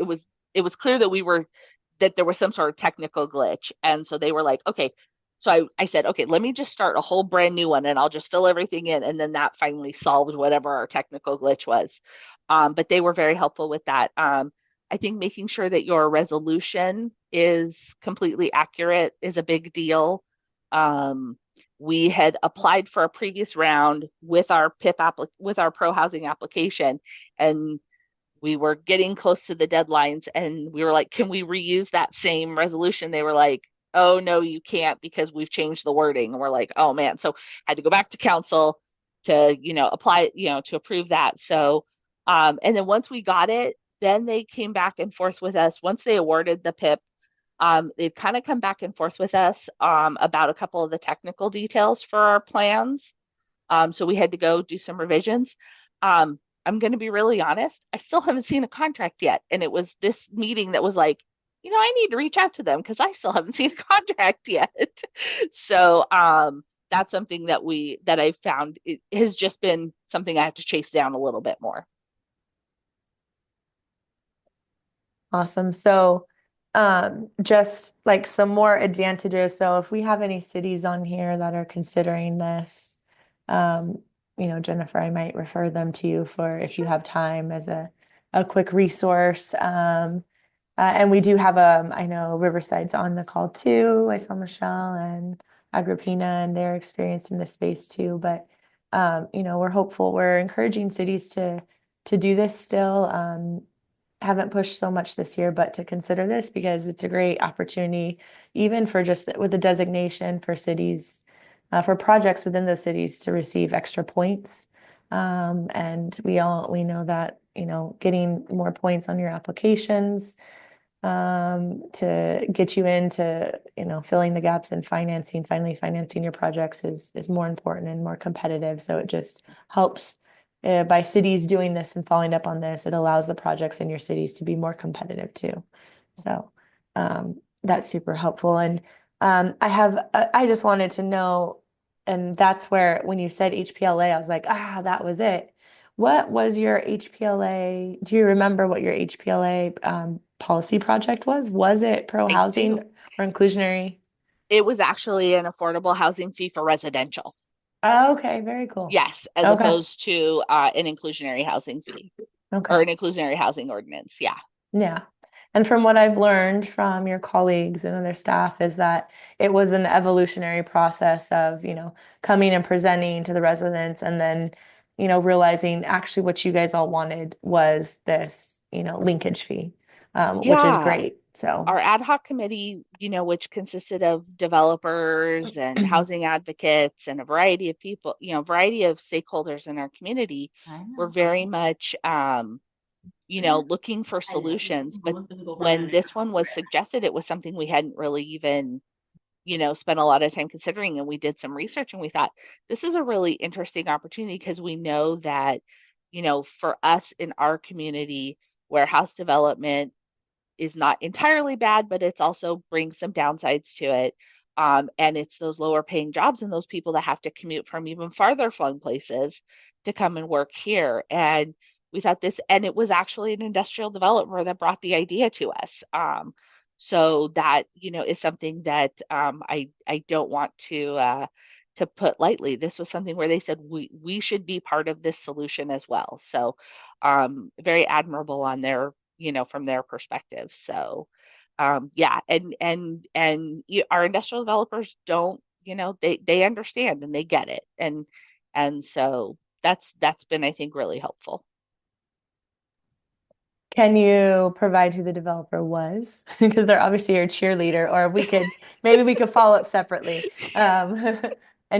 It was clear that there was some sort of technical glitch, and so they were like, okay. So I said, okay, let me just start a whole brand new one and I'll just fill everything in. And then that finally solved whatever our technical glitch was. But they were very helpful with that. I think making sure that your resolution is completely accurate is a big deal. We had applied for a previous round with our PIP with our pro housing application, and we were getting close to the deadlines and we were like, can we reuse that same resolution? They were like, oh, no, you can't because we've changed the wording. And we're like, oh, man. So had to go back to council to, apply, to approve that. So, and then once we got it, then they came back and forth with us. Once they awarded the PIP, they've kind of come back and forth with us about a couple of the technical details for our plans. So we had to go do some revisions. I'm going to be really honest. I still haven't seen a contract yet. And it was this meeting that was like, I need to reach out to them because I still haven't seen a contract yet. So that's something that I found it has just been something I have to chase down a little bit more. Awesome. So, just like some more advantages. So if we have any cities on here that are considering this, um, Jennifer, I might refer them to you for if you have time as a quick resource. And we do have I know Riverside's on the call too. I saw Michelle and Agrippina and their experience in this space too. But we're hopeful. We're encouraging cities to do this still. Haven't pushed so much this year, but to consider this because it's a great opportunity, even for just with the designation for cities, for projects within those cities to receive extra points. And we know that, getting more points on your applications to get you into, filling the gaps in finally financing your projects is more important and more competitive. So it just helps by cities doing this and following up on this, it allows the projects in your cities to be more competitive too. So that's super helpful. And I just wanted to know, and that's where when you said HPLA, I was like, that was it. What was your HPLA? Do you remember what your HPLA policy project was? Was it pro I housing do. or inclusionary? It was actually an affordable housing fee for residential. Oh, okay, very cool. Yes, as Okay. opposed to an inclusionary housing fee Okay. or an inclusionary housing ordinance. Yeah. Yeah. And from what I've learned from your colleagues and other staff is that it was an evolutionary process of, coming and presenting to the residents and then, realizing actually what you guys all wanted was this, linkage fee, which is Yeah. great. So, Our ad hoc committee, which consisted of developers and housing advocates and a variety of people, variety of stakeholders in our community, were very much, looking for solutions. But when this one was suggested, it was something we hadn't really even, spent a lot of time considering. And we did some research and we thought this is a really interesting opportunity because we know that, for us in our community, warehouse development is not entirely bad, but it's also brings some downsides to it. And it's those lower paying jobs and those people that have to commute from even farther flung places to come and work here. And we thought this, and it was actually an industrial developer that brought the idea to us. So that, is something that I don't want to put lightly. This was something where they said we should be part of this solution as well. So very admirable on their from their perspective. So, yeah, our industrial developers don't, they understand and they get it, and so that's been, I think, really helpful. can you provide who the developer was? Because they're obviously your cheerleader, or maybe we could follow up separately, and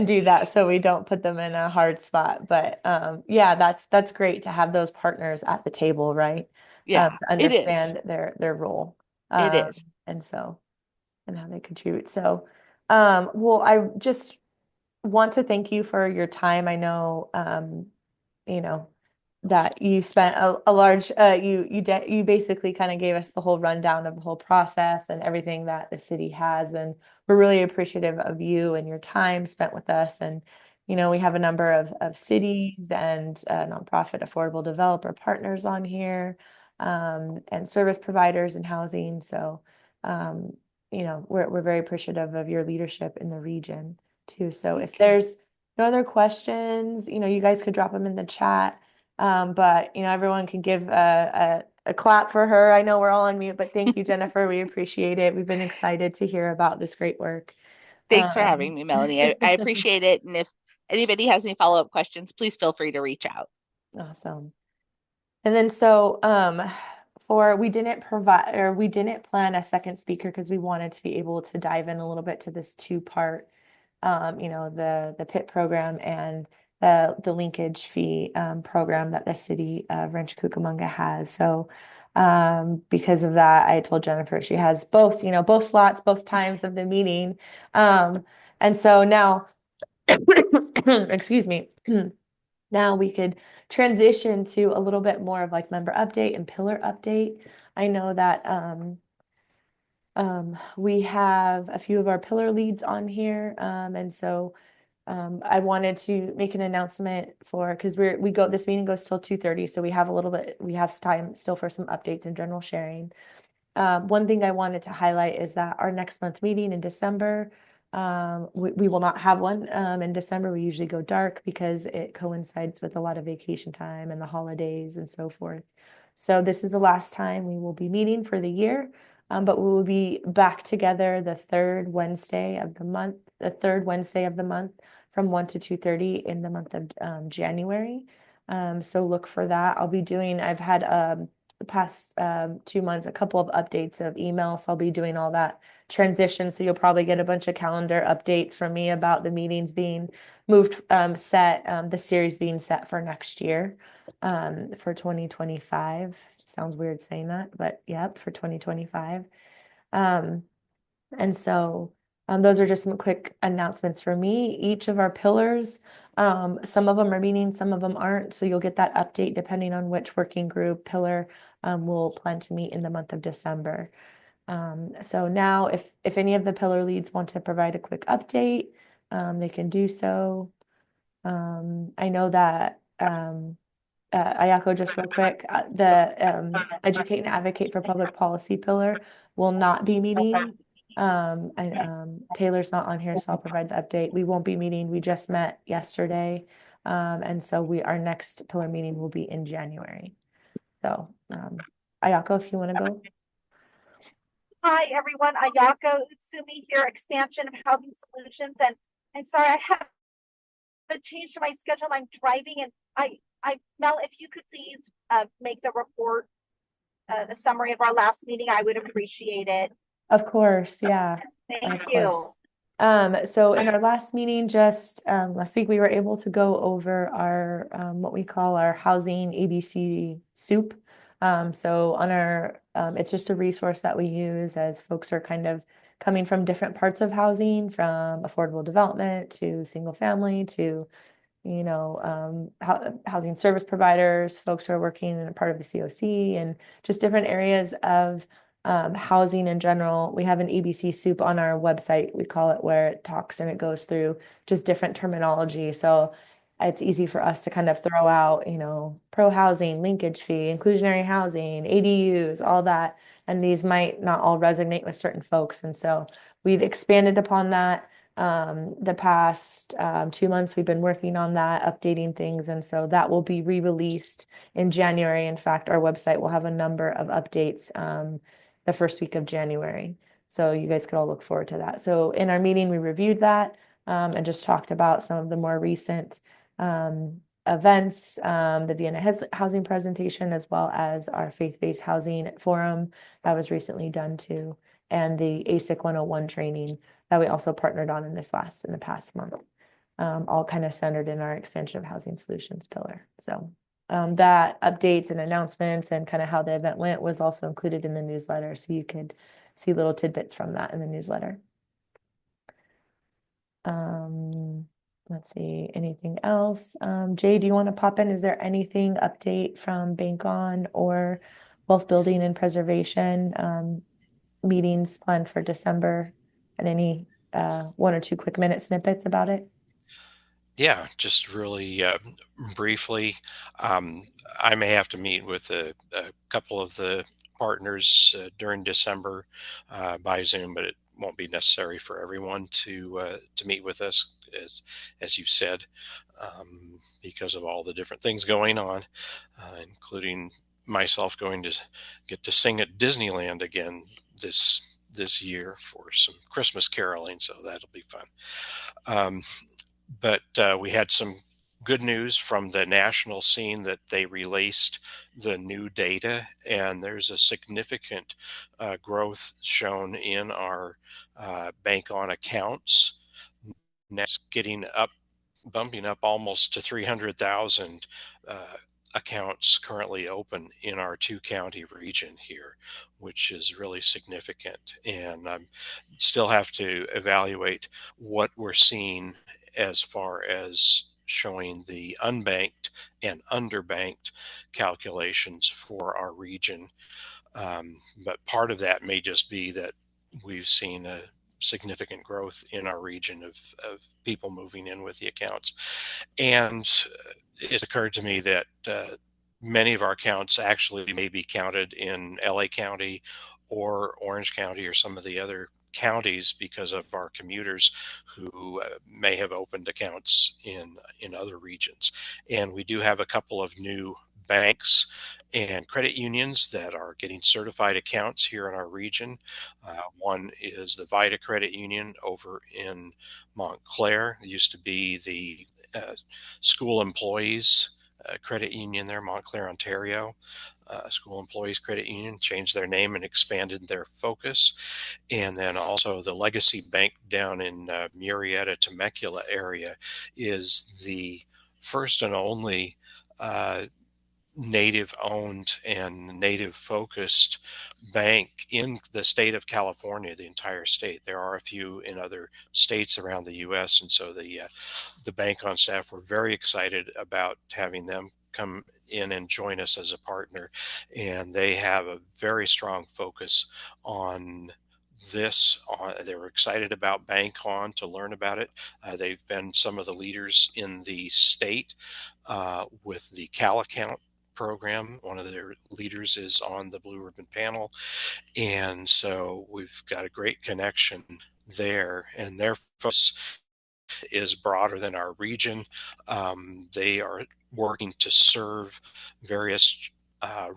do that so we don't put them in a hard spot. But yeah, that's great to have those partners at the table, right? Yeah, To it is. understand their role, It is. and so and how they contribute. So, well, I just want to thank you for your time. I know, you know, that you spent a large you basically kind of gave us the whole rundown of the whole process and everything that the city has, and we're really appreciative of you and your time spent with us. And we have a number of cities and nonprofit affordable developer partners on here, and service providers and housing. So we're very appreciative of your leadership in the region too. So if Okay. there's no other questions, you guys could drop them in the chat. But everyone can give a clap for her. I know we're all on mute, but thank you, Jennifer. We appreciate it. We've been excited to hear about this great work. Thanks for having Um, me, Melanie. I appreciate it. And if anybody has any follow-up questions, please feel free to reach out. awesome. And then so for we didn't provide or we didn't plan a second speaker because we wanted to be able to dive in a little bit to this two-part the PIT program and the linkage fee program that the city of Rancho Cucamonga has. So because of that, I told Jennifer she has both, both slots, both times of the meeting. And so now, excuse me, now we could transition to a little bit more of like member update and pillar update. I know that we have a few of our pillar leads on here. And so I wanted to make an announcement because this meeting goes till 2:30, so we have time still for some updates and general sharing. One thing I wanted to highlight is that our next month meeting in December, we will not have one in December. We usually go dark because it coincides with a lot of vacation time and the holidays and so forth. So this is the last time we will be meeting for the year, but we will be back together the third Wednesday of the month from 1 to 2:30 in the month of January. So look for that. I've had the past 2 months, a couple of updates of email. So I'll be doing all that transition. So you'll probably get a bunch of calendar updates from me about the meetings being moved, the series being set for next year, for 2025. Sounds weird saying that, but yep, for 2025. And so those are just some quick announcements for me. Each of our pillars, some of them are meeting, some of them aren't. So you'll get that update depending on which working group pillar we'll plan to meet in the month of December. So now if any of the pillar leads want to provide a quick update, they can do so. I know that Ayako, just real quick, the Educate and Advocate for Public Policy pillar will not be meeting. Taylor's not on here, so I'll provide the update. We won't be meeting. We just met yesterday. And so our next pillar meeting will be in January. So Ayako, if you want to go. Hi, everyone. Ayako Utsumi here, Expansion of Housing Solutions. And I'm sorry, I have a change to my schedule. I'm driving, and Mel, if you could please make the report, the summary of our last meeting, I would appreciate it. Of course, yeah. Thank Of you. course. So in our last meeting, just last week, we were able to go over our what we call our housing ABC soup. So on our it's just a resource that we use as folks are kind of coming from different parts of housing, from affordable development to single family to housing service providers, folks who are working in a part of the COC, and just different areas of housing in general. We have an ABC soup on our website, we call it, where it talks and it goes through just different terminology. So it's easy for us to kind of throw out, pro housing, linkage fee, inclusionary housing, ADUs, all that. And these might not all resonate with certain folks. And so we've expanded upon that. The past 2 months, we've been working on that, updating things. And so that will be re-released in January. In fact, our website will have a number of updates the first week of January. So you guys could all look forward to that. So in our meeting, we reviewed that and just talked about some of the more recent events, the Vienna housing presentation, as well as our faith-based housing forum that was recently done too, and the ASIC 101 training that we also partnered on in the past month, all kind of centered in our expansion of housing solutions pillar. So that updates and announcements and kind of how the event went was also included in the newsletter. So you could see little tidbits from that in the newsletter. Let's see, anything else? Jay, do you want to pop in? Is there anything update from Bank On or Wealth Building and Preservation meetings planned for December, and any 1 or 2 quick minute snippets about it? Yeah, just really briefly, I may have to meet with a couple of the partners during December by Zoom, but it won't be necessary for everyone to meet with us, as you've said, because of all the different things going on, including myself going to get to sing at Disneyland again this year for some Christmas caroling, so that'll be fun. But we had some good news from the national scene that they released the new data, and there's a significant growth shown in our bank on accounts. Next, bumping up almost to 300,000 accounts currently open in our two-county region here, which is really significant. And still have to evaluate what we're seeing as far as showing the unbanked and underbanked calculations for our region. But part of that may just be that we've seen a significant growth in our region of people moving in with the accounts. And it occurred to me that many of our accounts actually may be counted in LA County or Orange County or some of the other counties because of our commuters who may have opened accounts in other regions. And we do have a couple of new banks and credit unions that are getting certified accounts here in our region. One is the Vita Credit Union over in Montclair. It used to be the school employees credit union there, Montclair, Ontario. School Employees Credit Union changed their name and expanded their focus. And then also the Legacy Bank down in Murrieta, Temecula area is the first and only native owned and native focused bank in the state of California, the entire state. There are a few in other states around the US, and so the bank on staff were very excited about having them come in and join us as a partner. And they have a very strong focus on this. They were excited about Bank On to learn about it. They've been some of the leaders in the state with the Cal Account program. One of their leaders is on the Blue Ribbon panel. And so we've got a great connection there. And their focus is broader than our region. They are working to serve various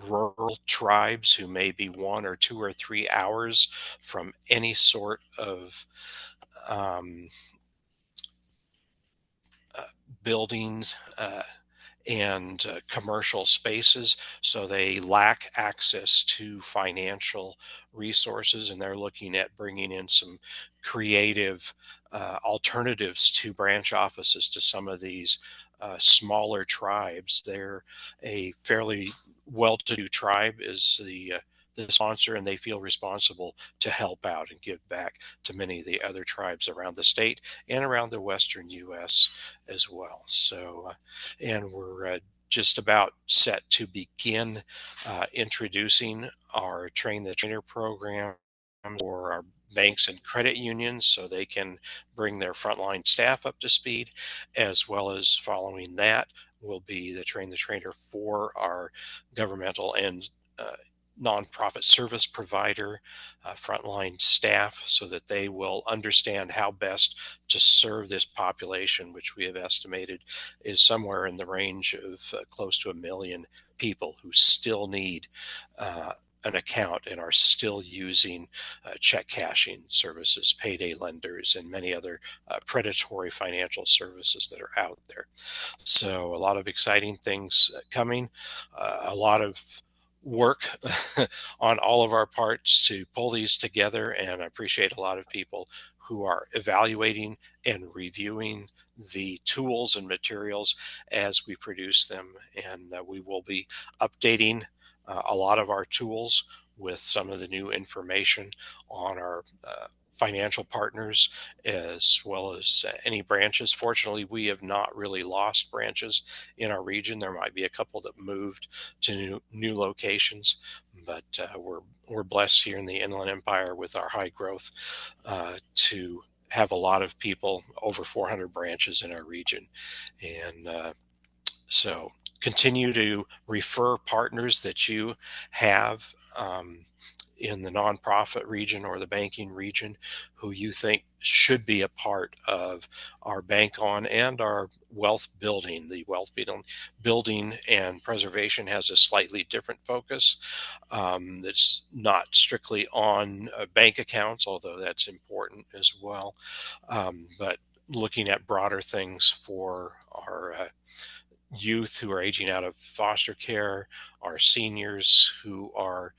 rural tribes who may be 1 or 2 or 3 hours from any sort of um, buildings and commercial spaces. So they lack access to financial resources, and they're looking at bringing in some creative alternatives to branch offices to some of these smaller tribes. They're a fairly well-to-do tribe, is the sponsor, and they feel responsible to help out and give back to many of the other tribes around the state and around the western U.S. as well. So, and we're just about set to begin introducing our Train the Trainer program for our banks and credit unions so they can bring their frontline staff up to speed, as well as following that will be the Train the Trainer for our governmental and nonprofit service provider frontline staff so that they will understand how best to serve this population, which we have estimated is somewhere in the range of close to 1 million people who still need an account and are still using check cashing services, payday lenders, and many other predatory financial services that are out there. So a lot of exciting things coming, a lot of work on all of our parts to pull these together, and I appreciate a lot of people who are evaluating and reviewing the tools and materials as we produce them. And we will be updating a lot of our tools with some of the new information on our financial partners as well as any branches. Fortunately, we have not really lost branches in our region. There might be a couple that moved to new locations, but we're blessed here in the Inland Empire with our high growth to have a lot of people, over 400 branches in our region. And so continue to refer partners that you have in the nonprofit region or the banking region who you think should be a part of our Bank On and our wealth building. The wealth building and preservation has a slightly different focus that's not strictly on bank accounts, although that's important as well. But looking at broader things for our youth who are aging out of foster care, our seniors who are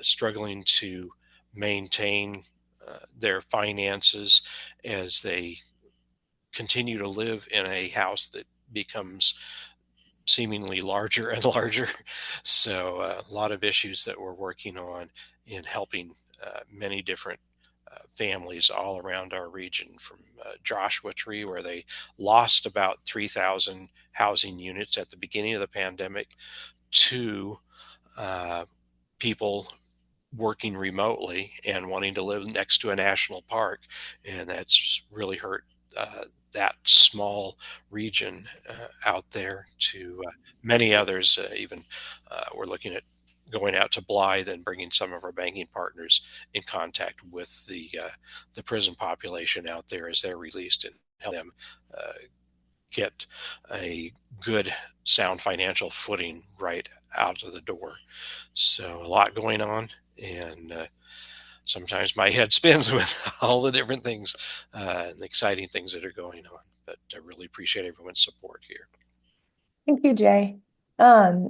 struggling to maintain their finances as they continue to live in a house that becomes seemingly larger and larger. So a lot of issues that we're working on in helping many different families all around our region, from Joshua Tree, where they lost about 3,000 housing units at the beginning of the pandemic, to uh, people working remotely and wanting to live next to a national park. And that's really hurt that small region out there to many others. Even we're looking at going out to Blythe and bringing some of our banking partners in contact with the prison population out there as they're released, and help them uh, get a good, sound financial footing right out of the door. So a lot going on, and sometimes my head spins with all the different things and the exciting things that are going on. But I really appreciate everyone's support here. Thank you, Jay. I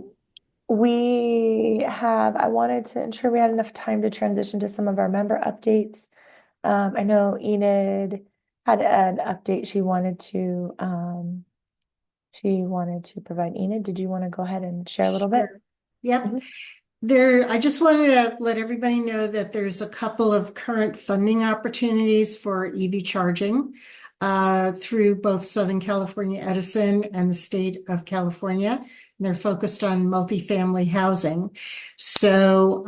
wanted to ensure we had enough time to transition to some of our member updates. I know Enid had an update she wanted to provide. Enid, did you want to go ahead and share a little bit? Sure. Yep. Mhm. I just wanted to let everybody know that there's a couple of current funding opportunities for EV charging through both Southern California Edison and the state of California. And they're focused on multifamily housing. So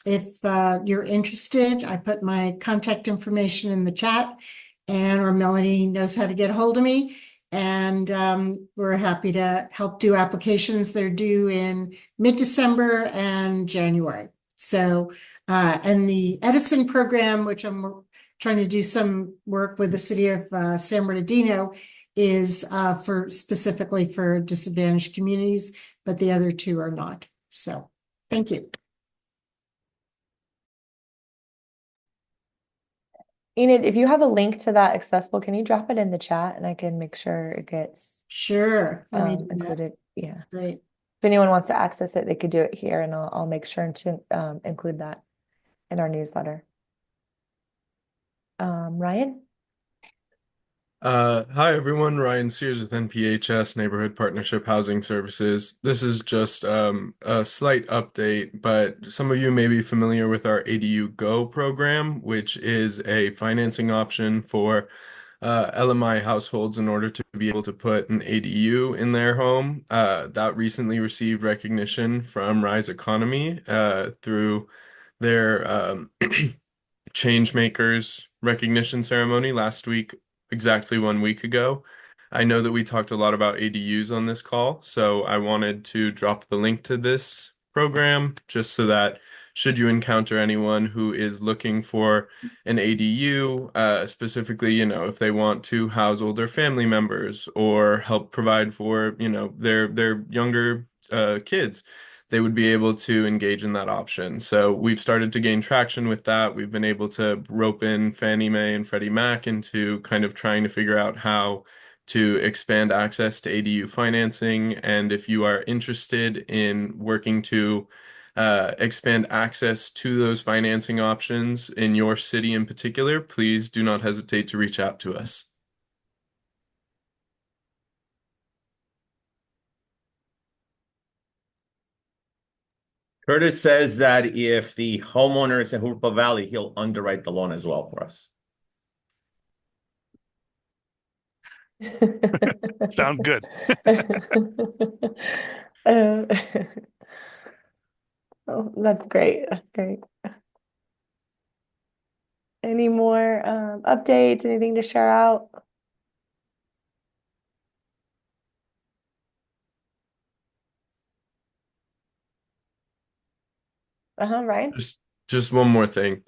if you're interested, I put my contact information in the chat, or Melanie knows how to get a hold of me. And we're happy to help do applications. They're due in mid-December and January. So, and the Edison program, which I'm trying to do some work with the city of San Bernardino, is specifically for disadvantaged communities, but the other two are not. So, thank you. Enid, if you have a link to that accessible, can you drop it in the chat and I can make sure it gets Sure. Let me do that. included? Yeah. Great. If anyone wants to access it, they could do it here, and I'll make sure to include that in our newsletter. Ryan? Hi everyone, Ryan Sears with NPHS Neighborhood Partnership Housing Services. This is just a slight update, but some of you may be familiar with our ADU Go program, which is a financing option for LMI households in order to be able to put an ADU in their home. That recently received recognition from Rise Economy through their Changemakers recognition ceremony last week, exactly 1 week ago. I know that we talked a lot about ADUs on this call, so I wanted to drop the link to this program just so that should you encounter anyone who is looking for an ADU, specifically, if they want to house older family members or help provide for, their younger kids, they would be able to engage in that option. So we've started to gain traction with that. We've been able to rope in Fannie Mae and Freddie Mac into kind of trying to figure out how to expand access to ADU financing. And if you are interested in working to expand access to those financing options in your city in particular, please do not hesitate to reach out to us. Curtis says that if the homeowner is in Hoopa Valley, he'll underwrite the loan as well for us. Sounds good. Oh, that's great. That's great. Any more updates? Anything to share out? Ryan? Just one more thing.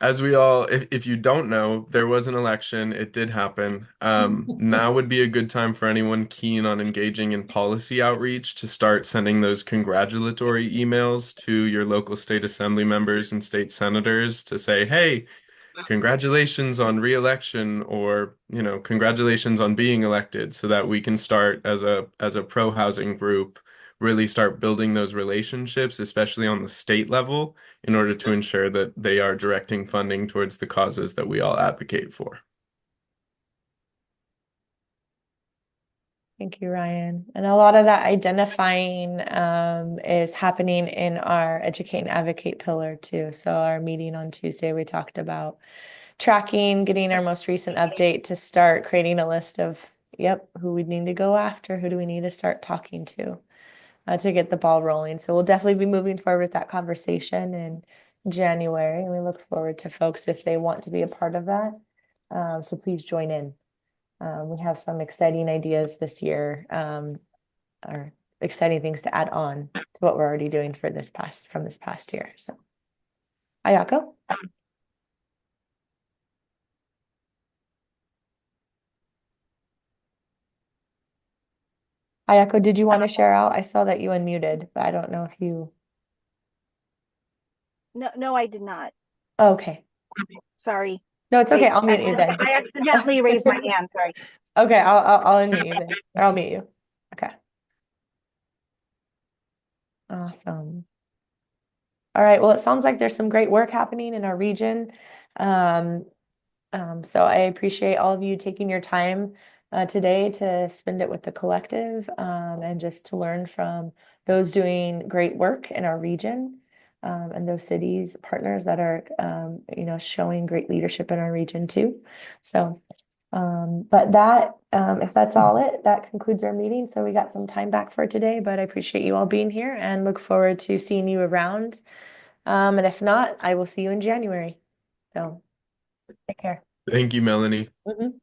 As we all, if you don't know, there was an election. It did happen. Now would be a good time for anyone keen on engaging in policy outreach to start sending those congratulatory emails to your local state assembly members and state senators to say, hey, congratulations on re-election, or, congratulations on being elected, so that we can start as a pro-housing group, really start building those relationships, especially on the state level, in order to ensure that they are directing funding towards the causes that we all advocate for. Thank you, Ryan. And a lot of that identifying is happening in our educate and advocate pillar too. So our meeting on Tuesday, we talked about tracking, getting our most recent update to start creating a list of, yep, who we need to go after, who do we need to start talking to get the ball rolling. So we'll definitely be moving forward with that conversation in January. And we look forward to folks if they want to be a part of that. So please join in. We have some exciting ideas this year, or exciting things to add on to what we're already doing from this past year. So, Ayako? Ayako, did you want to share out? I saw that you unmuted, but I don't know if you. No, I did not. Okay. Sorry. No, it's okay. I'll mute you then. I accidentally raised my hand. Sorry. Okay, I'll unmute you then, or I'll mute you. Okay. Awesome. All right. Well, it sounds like there's some great work happening in our region. So I appreciate all of you taking your time today to spend it with the collective, and just to learn from those doing great work in our region, and those cities partners that are showing great leadership in our region too. So but if that's all that concludes our meeting. So we got some time back for today, but I appreciate you all being here and look forward to seeing you around. And if not, I will see you in January. So take care. Thank you, Melanie. Mhm.